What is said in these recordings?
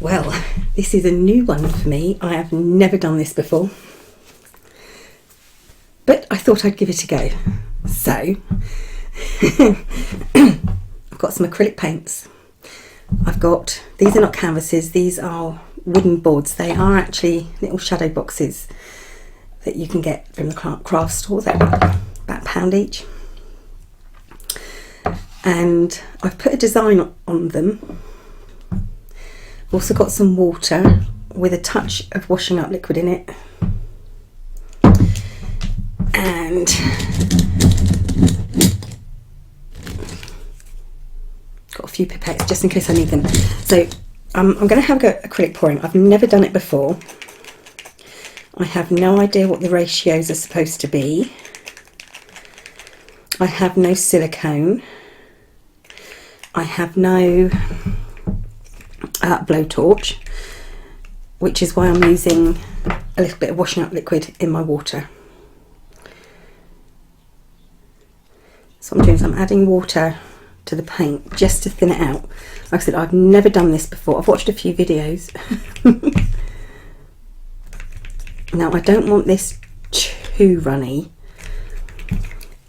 Well, this is a new one for me. I have never done this before, but I thought I'd give it a go. So, I've got some acrylic paints. These are not canvases, these are wooden boards. They are actually little shadow boxes that you can get from the craft store. They're about £1 each. And I've put a design on them. I've also got some water with a touch of washing up liquid in it. And got a few pipettes just in case I need them. So I'm going to have a go at acrylic pouring. I've never done it before. I have no idea what the ratios are supposed to be. I have no silicone. I have no blowtorch, which is why I'm using a little bit of washing up liquid in my water. So what I'm doing is I'm adding water to the paint just to thin it out. Like I said, I've never done this before. I've watched a few videos. Now I don't want this too runny.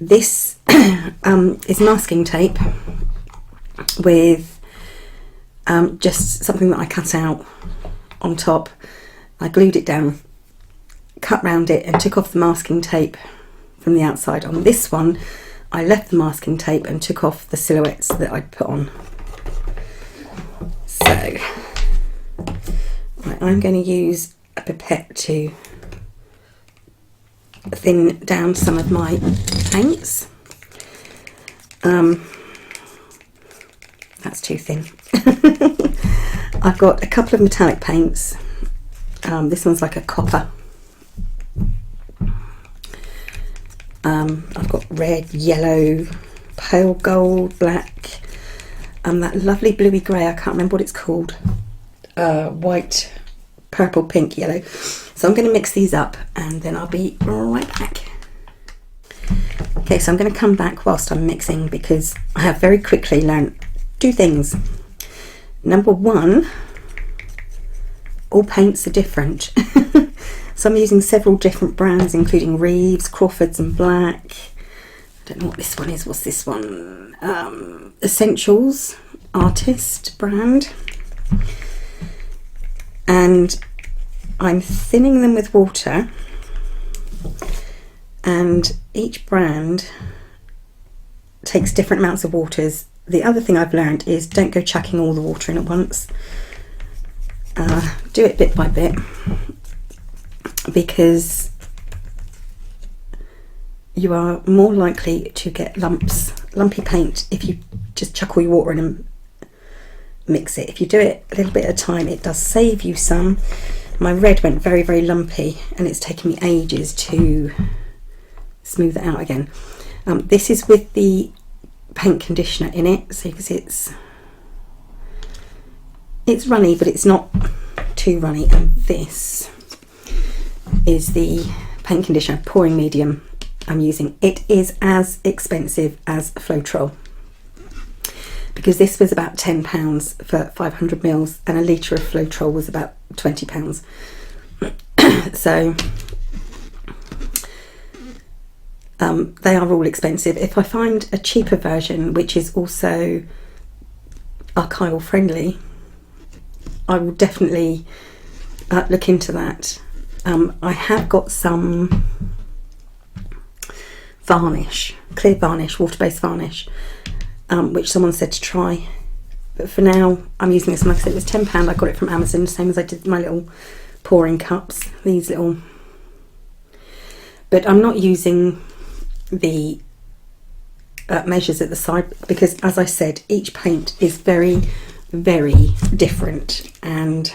This is masking tape with just something that I cut out on top. I glued it down, cut round it and took off the masking tape from the outside. On this one I left the masking tape and took off the silhouettes that I'd put on. So right, I'm going to use a pipette to thin down some of my paints. That's too thin. I've got a couple of metallic paints. This one's like a copper. I've got red, yellow, pale gold, black, that lovely bluey grey, I can't remember what it's called, white, purple, pink, yellow. So I'm going to mix these up and then I'll be right back. Okay, so I'm going to come back whilst I'm mixing because I have very quickly learned two things. Number one, all paints are different. So I'm using several different brands, including Reeves, Crawford's and Black. I don't know what this one is. What's this one? Essentials Artist brand. And I'm thinning them with water. And each brand takes different amounts of waters. The other thing I've learned is don't go chucking all the water in at once. Do it bit by bit, because you are more likely to get lumpy paint if you just chuck all your water in and mix it. If you do it a little bit at a time, it does save you some. My red went very, very lumpy and it's taken me ages to smooth it out again. This is with the paint conditioner in it, so you can see it's runny, but it's not too runny. And this is the paint conditioner pouring medium I'm using. It is as expensive as Floetrol, because this was about £10 for 500 mils and a litre of Floetrol was about £20. So they are all expensive. If I find a cheaper version which is also archival friendly, I will definitely look into that. I have got some varnish, clear varnish, water-based varnish, which someone said to try, but for now I'm using this. Like I said, it was £10. I got it from Amazon, same as I did my little pouring cups, these little, but I'm not using the measures at the side because, as I said, each paint is very, very different and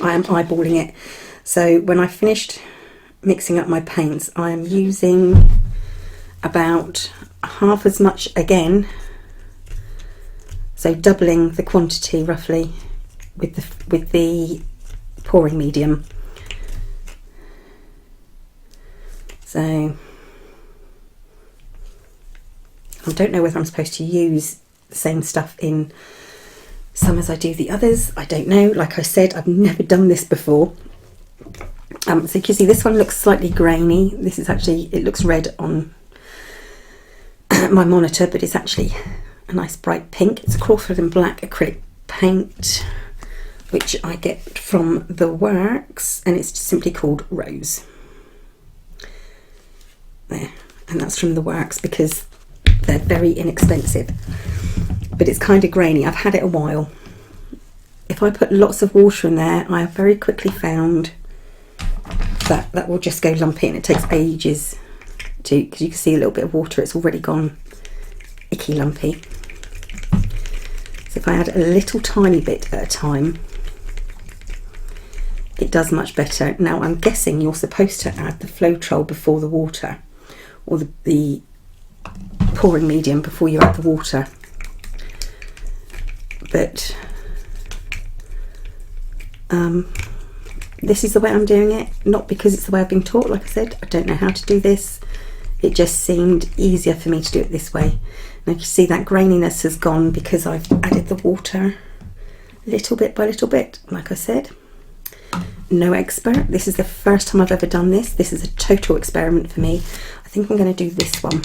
I am eyeballing it. So when I finished mixing up my paints, I am using about half as much again, so doubling the quantity roughly with the pouring medium. So I don't know whether I'm supposed to use the same stuff in some as I do the others. I don't know. Like I said, I've never done this before. So you can see this one looks slightly grainy. This is actually, it looks red on my monitor, but it's actually a nice bright pink. It's a Crawford and Black acrylic paint, which I get from the works, and it's simply called Rose. There, and that's from the works because they're very inexpensive, but it's kind of grainy. I've had it a while. If I put lots of water in there, I have very quickly found that that will just go lumpy, and it takes ages to, because you can see a little bit of water, it's already gone icky lumpy. So if I add a little tiny bit at a time, it does much better. Now I'm guessing you're supposed to add the Floetrol before the water, or the pouring medium before you add the water, but this is the way I'm doing it, not because it's the way I've been taught. Like I said, I don't know how to do this. It just seemed easier for me to do it this way. Now you see that graininess has gone because I've added the water little bit by little bit. Like I said, no expert. This is the first time I've ever done this. This is a total experiment for me. I think I'm going to do this one.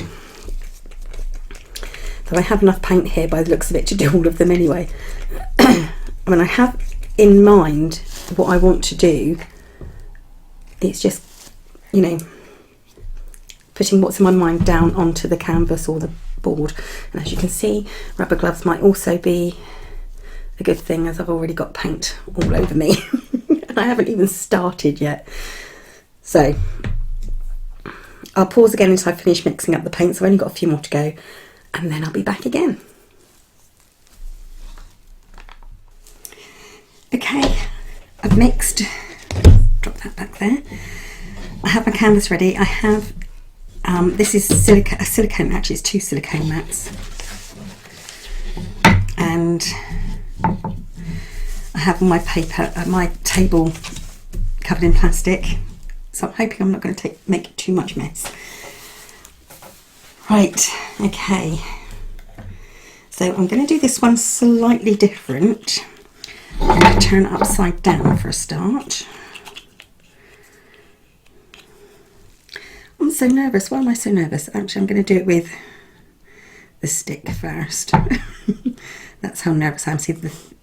So I have enough paint here by the looks of it to do all of them anyway. I mean, I have in mind what I want to do. It's just, you know, putting what's in my mind down onto the canvas or the board. And as you can see, rubber gloves might also be a good thing, as I've already got paint all over me. And I haven't even started yet. So I'll pause again until I finish mixing up the paints. I've only got a few more to go, and then I'll be back again. Okay, I've mixed, drop that back there. I have my canvas ready. I have, this is a silicone, actually it's 2 silicone mats. And I have my paper, my table covered in plastic. So I'm hoping I'm not going to make too much mess. Right, okay. So I'm going to do this one slightly different. I'm going to turn it upside down for a start. I'm so nervous. Why am I so nervous? Actually, I'm going to do it with the stick first. That's how nervous I am. See,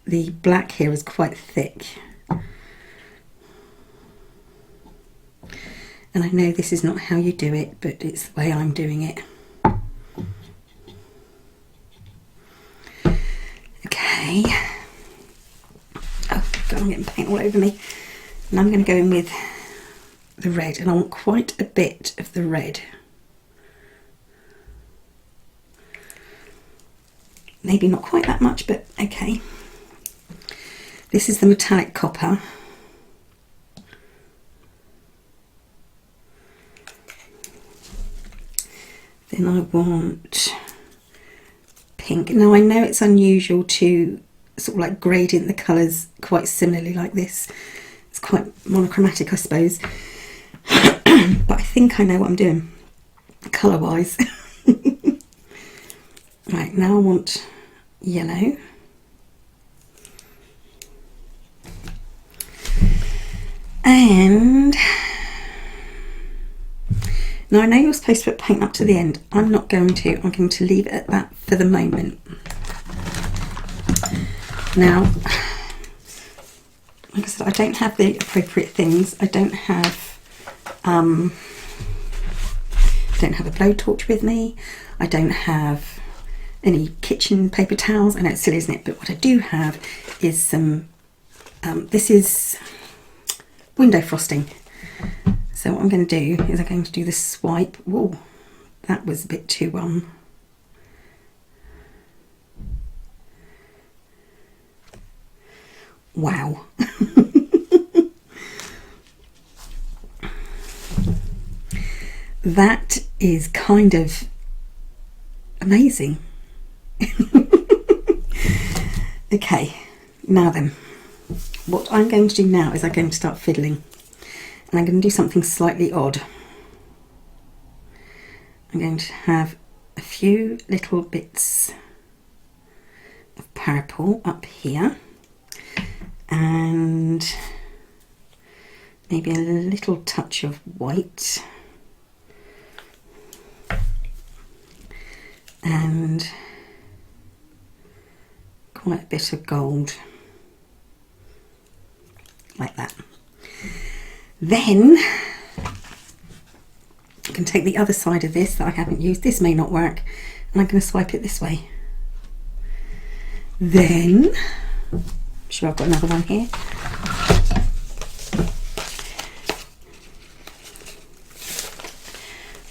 the black here is quite thick. And I know this is not how you do it, but it's the way I'm doing it. Okay. Oh God, I'm getting paint all over me. And I'm going to go in with the red, and I want quite a bit of the red. Maybe not quite that much, but okay. This is the metallic copper. Then I want pink. Now I know it's unusual to sort of like gradient the colours quite similarly like this. It's quite monochromatic, I suppose. But I think I know what I'm doing colour wise. Right, now I want yellow. And now I know you're supposed to put paint up to the end. I'm not going to. I'm going to leave it at that for the moment. Now, like I said, I don't have the appropriate things. I don't have a blowtorch with me. I don't have any kitchen paper towels. I know it's silly, isn't it? But what I do have is some, this is window frosting. So what I'm going to do is I'm going to do the swipe. Whoa, that was a bit too wow. That is kind of amazing. Okay, now then, what I'm going to do now is I'm going to start fiddling, and I'm going to do something slightly odd. I'm going to have a few little bits of purple up here, and maybe a little touch of white, and quite a bit of gold, like that. Then I can take the other side of this that I haven't used. This may not work, and I'm going to swipe it this way. Then, I'm sure I've got another one here.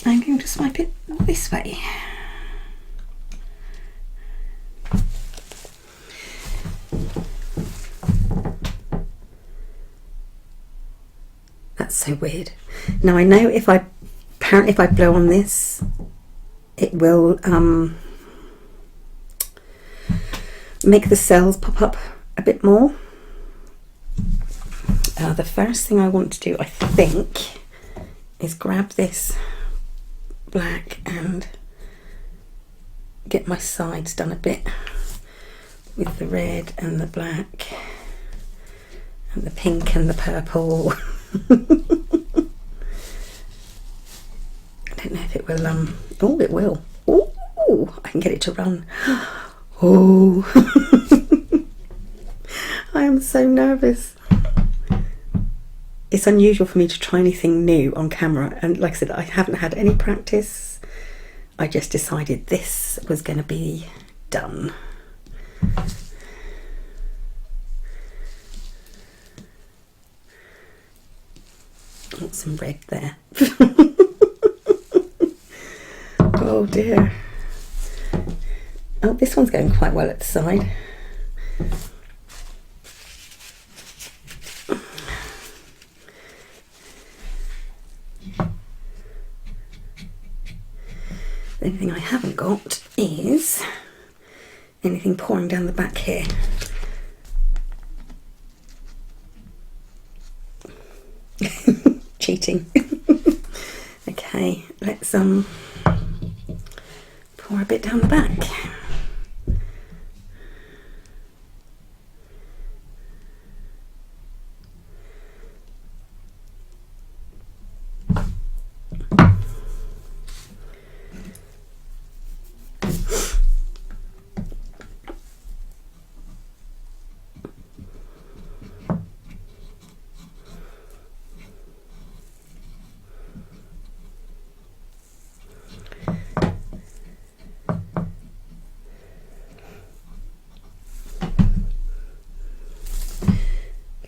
I'm going to swipe it this way. That's so weird. Now I know apparently if I blow on this, it will make the cells pop up a bit more. The first thing I want to do, I think, is grab this black and get my sides done a bit with the red and the black and the pink and the purple. I don't know if it will, oh, it will. Oh, I can get it to run. Oh, I am so nervous. It's unusual for me to try anything new on camera, and like I said, I haven't had any practice. I just decided this was going to be done. Oh, some red there. Oh dear. Oh, this one's going quite well at the side. The only thing I haven't got is anything pouring down the back here. Cheating. Okay, let's pour a bit down the back.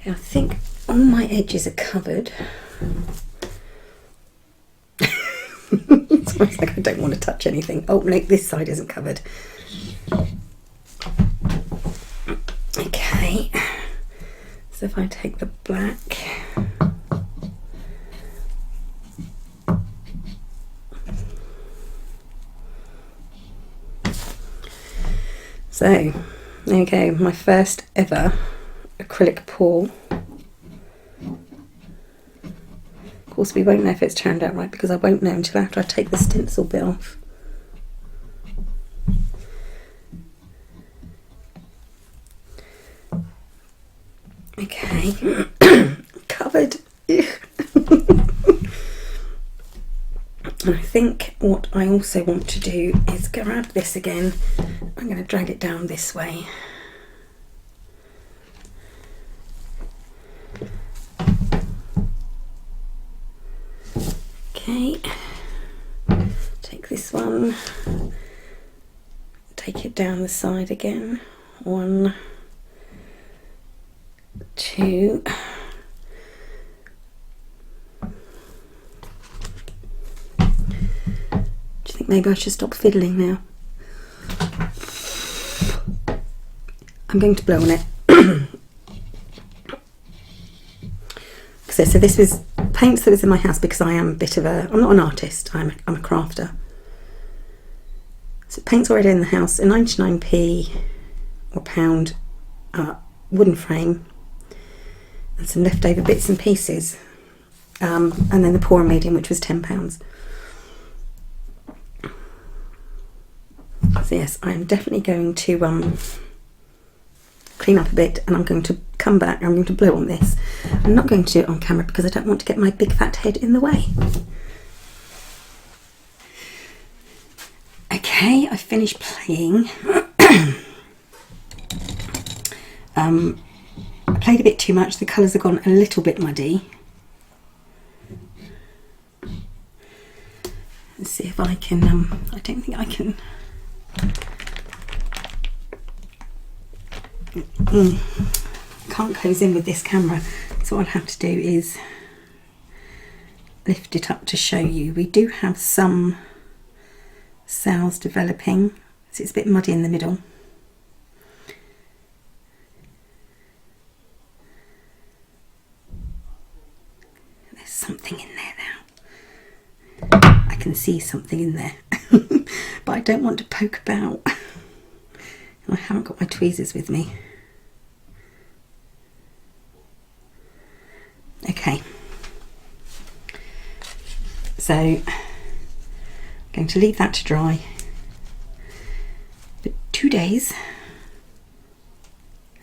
I think all my edges are covered. It's almost like I don't want to touch anything. Oh no, this side isn't covered. Okay, so if I take the black, so there you go, my first ever acrylic pour. Of course we won't know if it's turned out right because I won't know until after I take the stencil bit off. Okay, covered. And I think what I also want to do is grab this again. I'm going to drag it down this way. Okay, take this one, take it down the side again. 1, 2. Do you think maybe I should stop fiddling now? I'm going to blow on it. So this was paints that was in my house because I am a bit of a, I'm not an artist, I'm a crafter. So paint's already in the house, a 99p or £1 wooden frame and some leftover bits and pieces, and then the pour medium, which was £10. So yes, I'm definitely going to clean up a bit, and I'm going to come back. I'm going to blow on this. I'm not going to do it on camera because I don't want to get my big fat head in the way. Okay, I finished playing. I played a bit too much. The colours have gone a little bit muddy. Let's see if I can, I don't think I can. Can't close in with this camera, so what I'll have to do is lift it up to show you. We do have some cells developing, so it's a bit muddy in the middle. There's something in there now. I can see something in there, but I don't want to poke about. I haven't got my tweezers with me. Okay, so I'm going to leave that to dry for 2 days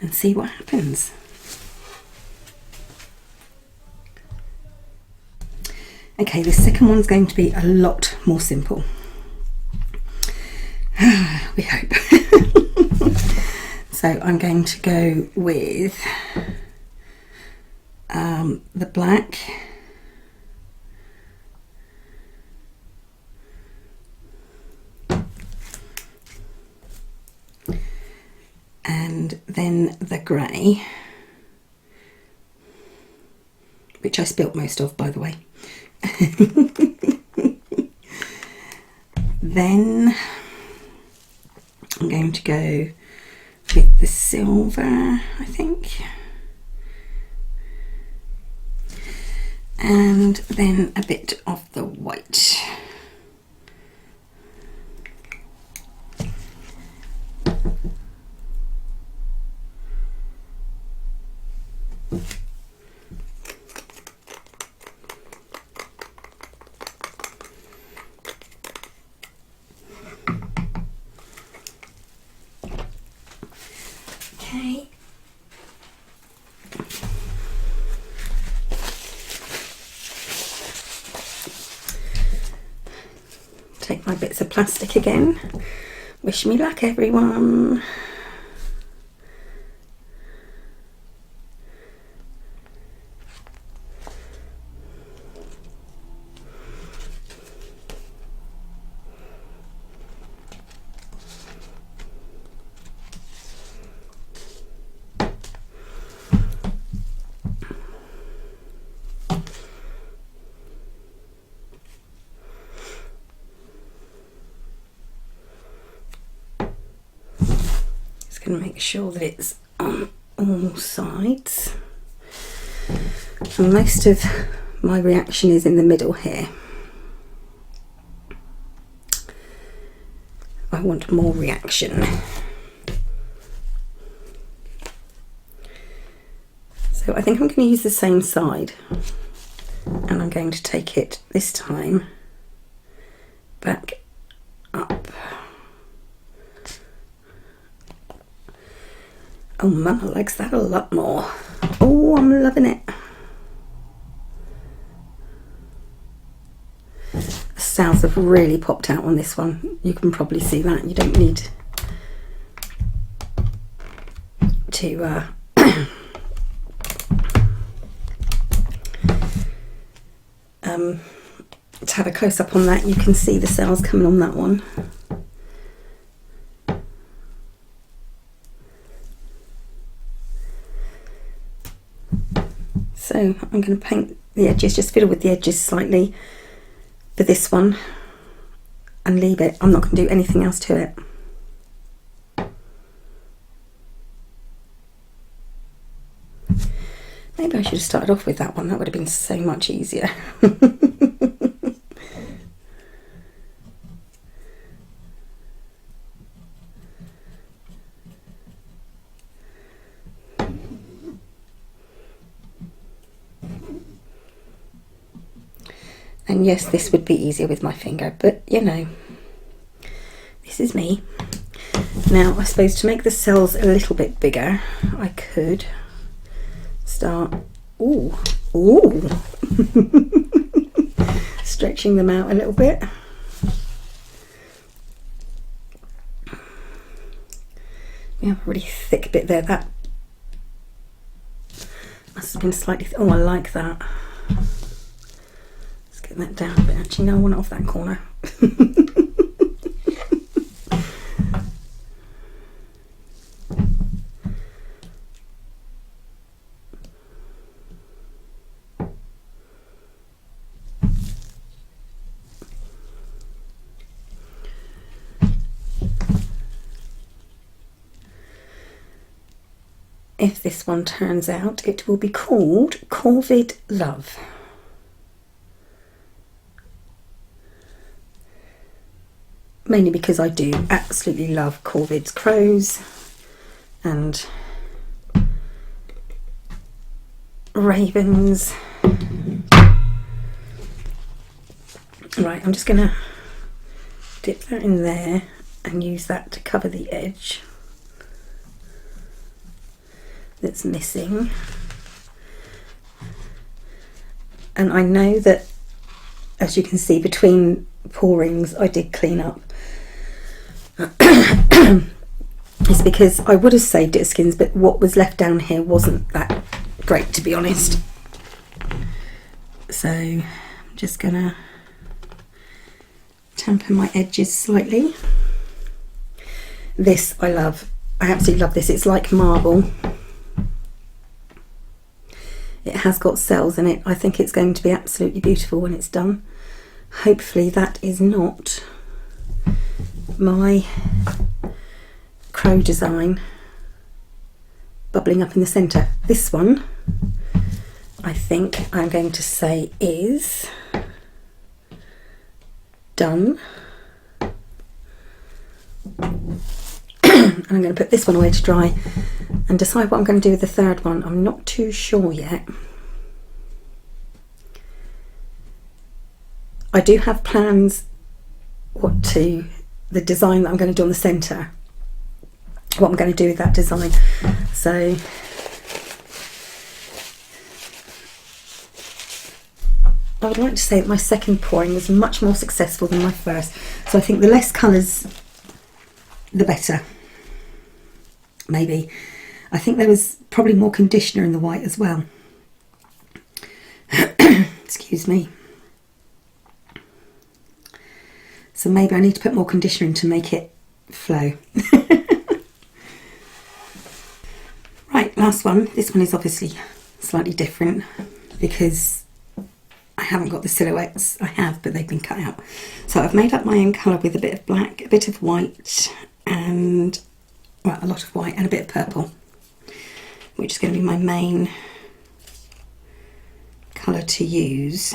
and see what happens. Okay, the second one's going to be a lot more simple. We hope. So I'm going to go with the black, and then the grey, which I spilt most of, by the way. Then I'm going to go with the silver, I think, and then a bit of the white. Okay. Take my bits of plastic again. Wish me luck, everyone. Going to make sure that it's on all sides, and most of my reaction is in the middle here. I want more reaction, so I think I'm going to use the same side, and I'm going to take it this time back up. Oh, Mama likes that a lot more. Oh, I'm loving it. The cells have really popped out on this one. You can probably see that. You don't need to to have a close-up on that. You can see the cells coming on that one. So I'm going to paint the edges, just fiddle with the edges slightly for this one and leave it. I'm not going to do anything else to it. Maybe I should have started off with that one. That would have been so much easier. And yes, this would be easier with my finger, but you know, this is me. Now, I suppose to make the cells a little bit bigger, I could start, stretching them out a little bit. We have a really thick bit there. That must have been slightly, oh, I like that. Let's get that down a bit. Actually, no, I want it off that corner. If this one turns out, it will be called Corvid Love. Mainly because I do absolutely love Corvid's crows and ravens. Right, I'm just going to dip that in there and use that to cover the edge that's missing. And I know that, as you can see, between pourings I did clean up. It's because I would have saved it as skins, but what was left down here wasn't that great, to be honest. So I'm just gonna tamper my edges slightly. This I love. I absolutely love this. It's like marble. It has got cells in it. I think it's going to be absolutely beautiful when it's done. Hopefully that is not my crow design bubbling up in the centre. This one, I think I'm going to say is done. And I'm going to put this one away to dry and decide what I'm going to do with the third one. I'm not too sure yet. I do have plans the design that I'm going to do on the centre, what I'm going to do with that design. So I would like to say that my second pouring was much more successful than my first. So I think the less colours, the better. Maybe. I think there was probably more conditioner in the white as well. Excuse me. So maybe I need to put more conditioner in to make it flow. Right, last one. This one is obviously slightly different because I haven't got the silhouettes. I have, but they've been cut out. So I've made up my own colour with a bit of black, a bit of white, and well, a lot of white and a bit of purple, which is going to be my main colour to use.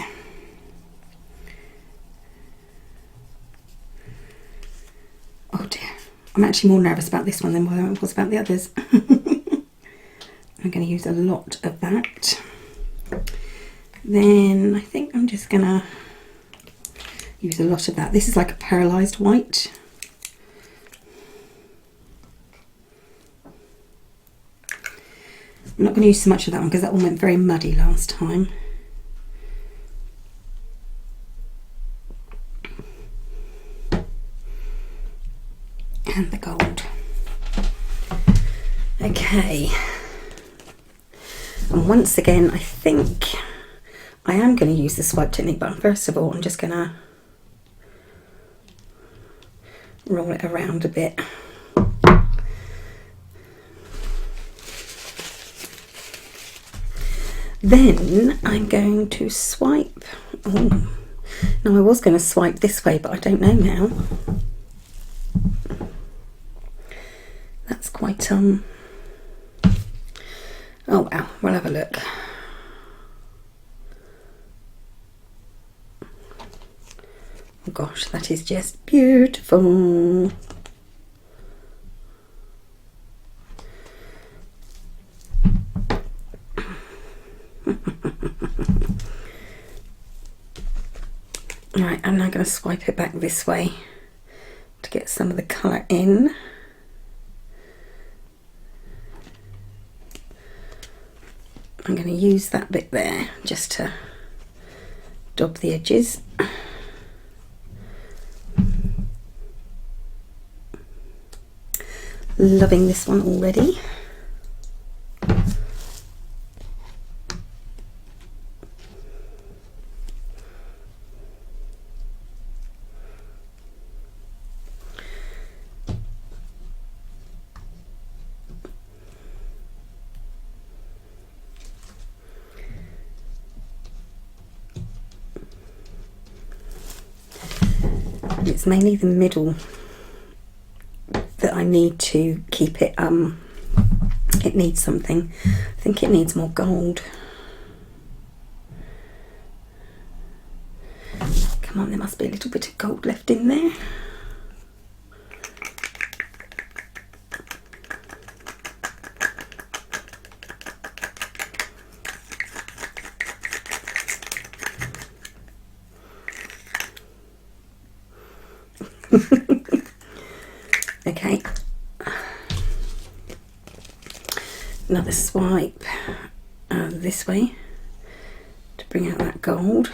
Oh dear, I'm actually more nervous about this one than I was about the others. I'm going to use a lot of that. Then I think I'm just going to use a lot of that. This is like a paralysed white. I'm not going to use so much of that one because that one went very muddy last time. And the gold. Okay. And once again, I think I am going to use the swipe technique, but first of all, I'm just going to roll it around a bit. Then I'm going to swipe. Oh, no, I was going to swipe this way, but I don't know now. That's quite, oh wow, we'll have a look. Oh gosh, that is just beautiful. Right, I'm now going to swipe it back this way to get some of the colour in. I'm going to use that bit there just to dab the edges. Loving this one already. It's mainly the middle that I need to keep it, it needs something. I think it needs more gold. Come on, there must be a little bit of gold left in there. Okay, another swipe this way to bring out that gold.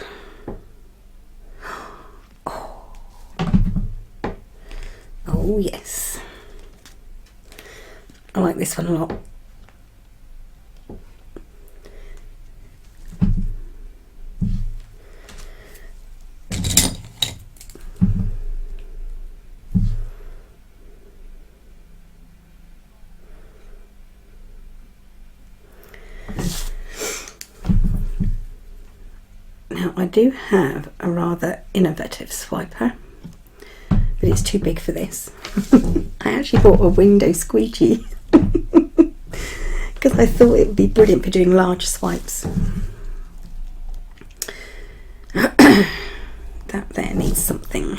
Oh yes, I like this one a lot. Now I do have a rather innovative swiper, but it's too big for this. I actually bought a window squeegee because I thought it would be brilliant for doing large swipes. That there needs something.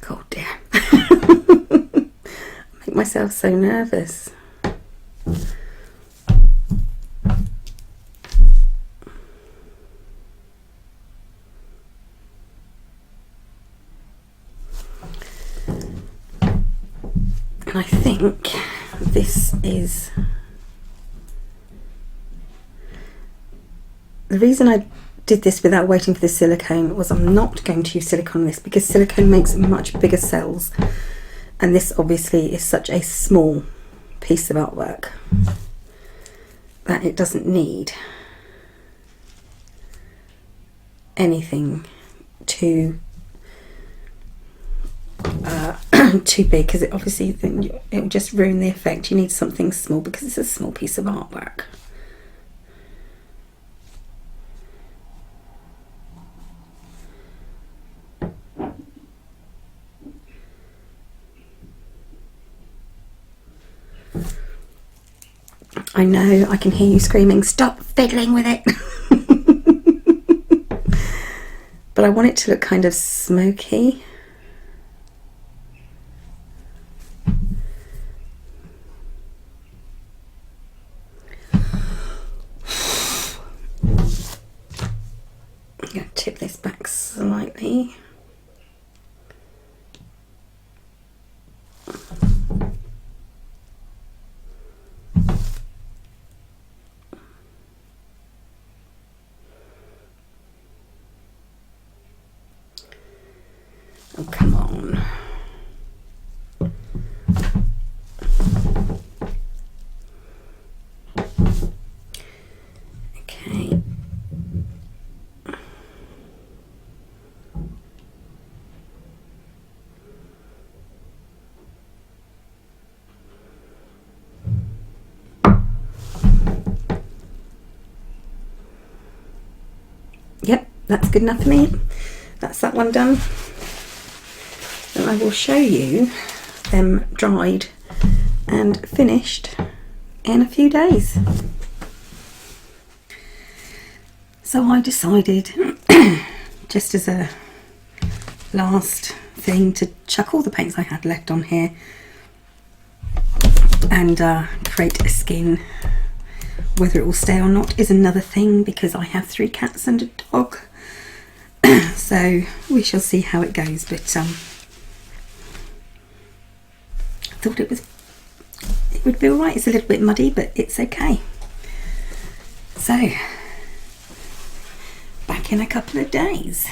God dear. I make myself so nervous. And I think this is the reason I did this without waiting for the silicone was I'm not going to use silicone on this because silicone makes much bigger cells, and this obviously is such a small piece of artwork that it doesn't need anything too too big, because it obviously it will just ruin the effect. You need something small because it's a small piece of artwork. I know, I can hear you screaming, stop fiddling with it. But I want it to look kind of smoky. I'm going to tip this back slightly. Oh, come on. Okay. Yep, that's good enough for me. That's that one done. And I will show you them dried and finished in a few days. So I decided, just as a last thing, to chuck all the paints I had left on here and create a skin Whether it will stay or not is another thing, because I have 3 cats and a dog. So we shall see how it goes, but I thought it would be alright. It's a little bit muddy, but it's okay. So back in a couple of days.